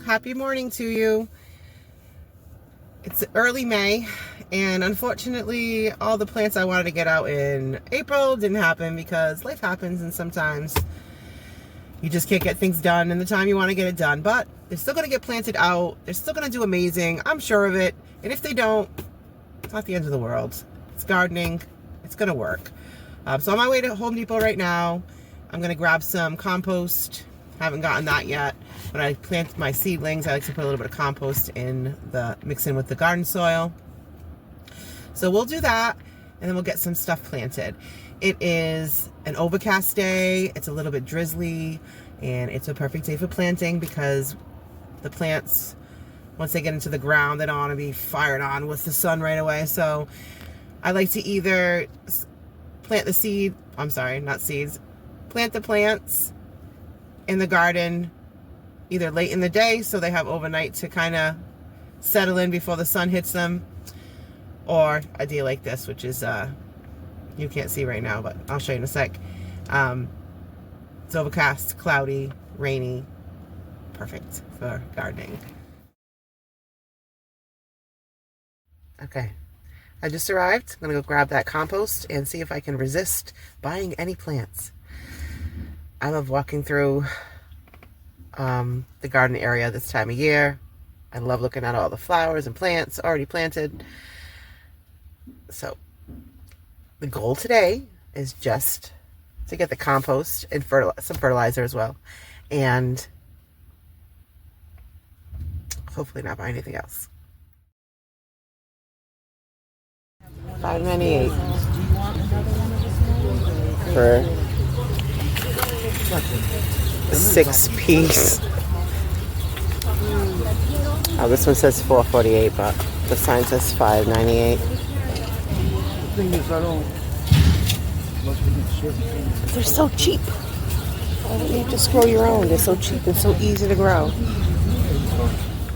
Happy morning to you. It's early May, and unfortunately all the plants I wanted to get out in April didn't happen because life happens and sometimes you just can't get things done in the time you want to get it done. But they're still going to get planted out. They're still going to do amazing. I'm sure of it. And if they don't, it's not the end of the world. It's gardening. It's going to work. So on my way to Home Depot right now, I'm going to grab some compost. Haven't gotten that yet. When I plant my seedlings, I like to put a little bit of compost in mix in with the garden soil. So we'll do that, and then we'll get some stuff planted. It is an overcast day. It's a little bit drizzly, and it's a perfect day for planting because the plants, once they get into the ground, they don't want to be fired on with the sun right away. So I like to either plant the plants in the garden either late in the day so they have overnight to kind of settle in before the sun hits them, or a day like this, which is you can't see right now, but I'll show you in a sec. It's overcast, cloudy, rainy, perfect for gardening. Okay, I just arrived. I'm gonna go grab that compost and see if I can resist buying any plants. I love walking through the garden area this time of year. I love looking at all the flowers and plants already planted. So the goal today is just to get the compost and some fertilizer as well, and hopefully not buy anything else. $5.98 for a 6-piece. Oh, this one says $4.48, but the sign says $5.98. They're so cheap. Why don't you just grow your own? They're so cheap and so easy to grow.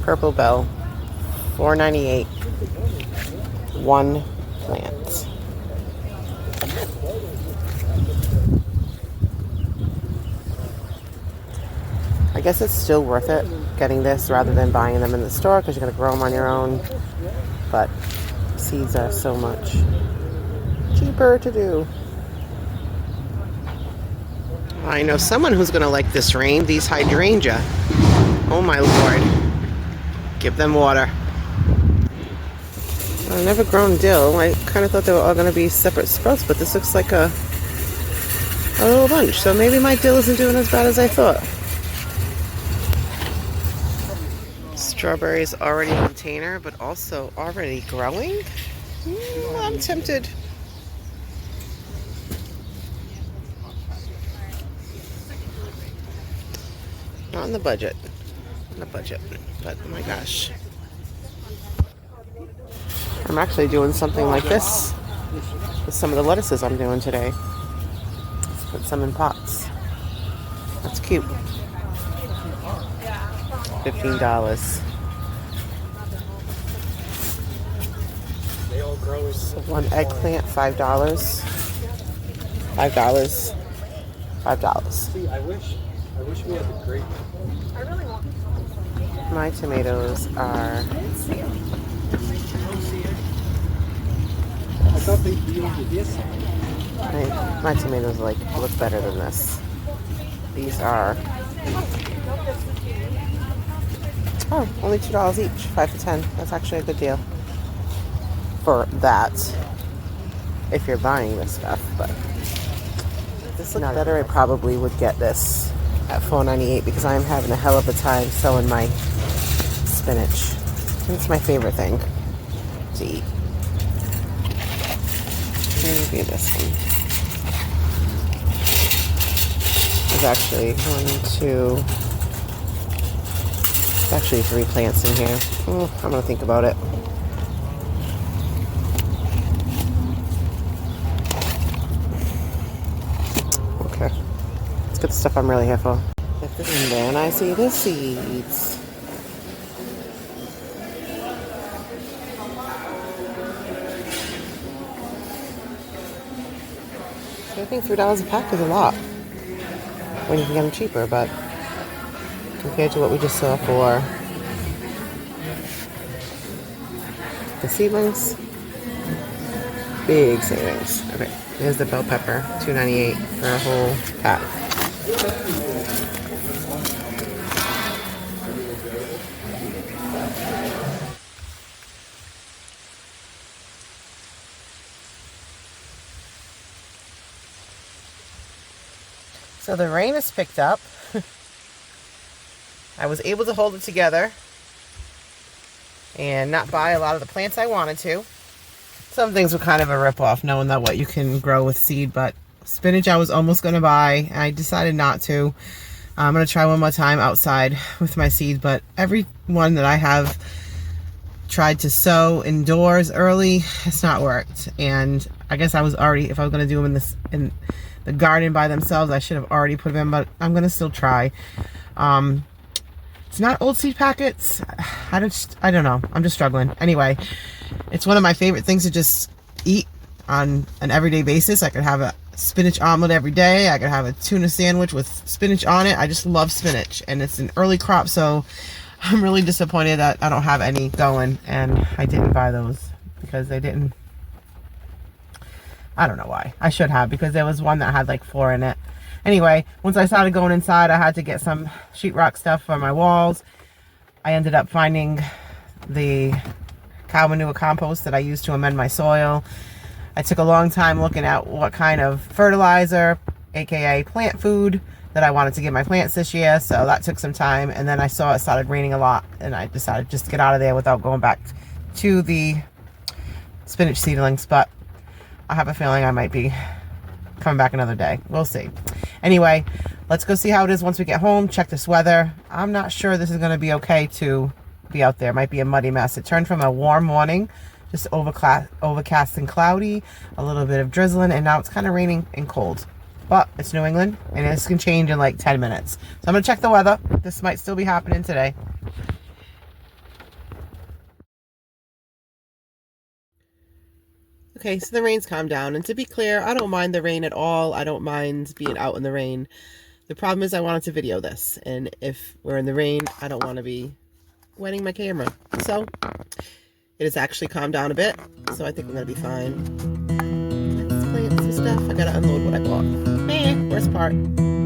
Purple bell, $4.98. One plant. I guess it's still worth it getting this rather than buying them in the store because you're going to grow them on your own. But seeds are so much cheaper to do. I know someone who's going to like this rain. These hydrangea. Oh my lord. Give them water. I've never grown dill. I kind of thought they were all going to be separate sprouts, but this looks like a little bunch. So maybe my dill isn't doing as bad as I thought. Strawberries already in a container, but also already growing. I'm tempted. Not in the budget. But oh my gosh. I'm actually doing something like this with some of the lettuces I'm doing today. Let's put some in pots. That's cute. $15. So one eggplant, $5. $5. See, I wish we had the grape. My tomatoes are. I thought they'd be over this. My tomatoes look better than this. These are. Oh, only $2 each, 5 to 10. That's actually a good deal for that if you're buying this stuff. But this looks better. I probably would get this at $4.98 because I'm having a hell of a time selling my spinach. It's my favorite thing to eat. Maybe this one. There's actually 3 plants in here. I'm gonna think about it. Okay, let's get the stuff I'm really here for. Get this in there, and I see the seeds. I think $3 a pack is a lot when you can get them cheaper, but compared to what we just saw for the seedlings. Big savings. Okay, here's the bell pepper, $2.98 for a whole pack. So the rain has picked up. I was able to hold it together and not buy a lot of the plants I wanted to. Some things were kind of a rip-off, knowing that what you can grow with seed, but spinach I was almost going to buy. I decided not to. I'm going to try one more time outside with my seeds, but every one that I have tried to sow indoors early, it's not worked. And I guess I was already, if I was going to do them in the garden by themselves, I should have already put them in, but I'm going to still try. It's not old seed packets. I don't know. I'm just struggling. Anyway, it's one of my favorite things to just eat on an everyday basis. I could have a spinach omelet every day. I could have a tuna sandwich with spinach on it. I just love spinach, and it's an early crop, so I'm really disappointed that I don't have any going, and I didn't buy those because they didn't. I don't know why. I should have, because there was one that had like 4 in it. Anyway, once I started going inside, I had to get some sheetrock stuff for my walls. I ended up finding the cow manure compost that I use to amend my soil. I took a long time looking at what kind of fertilizer, aka plant food, that I wanted to give my plants this year, so that took some time. And then I saw it started raining a lot, and I decided just to get out of there without going back to the spinach seedlings. But I have a feeling I might be coming back another day. We'll see. Anyway, let's go see how it is once we get home. Check this weather. I'm not sure this is going to be okay to be out there. It might be a muddy mess. It turned from a warm morning, just overcast and cloudy, a little bit of drizzling, and now it's kind of raining and cold. But it's New England, and this can change in like 10 minutes. So I'm going to check the weather. This might still be happening today. Okay, so the rain's calmed down, and to be clear, I don't mind the rain at all. I don't mind being out in the rain. The problem is I wanted to video this, and if we're in the rain, I don't want to be wetting my camera. So it has actually calmed down a bit, so I think I'm going to be fine. Let's plant some stuff. I got to unload what I bought. Worst part.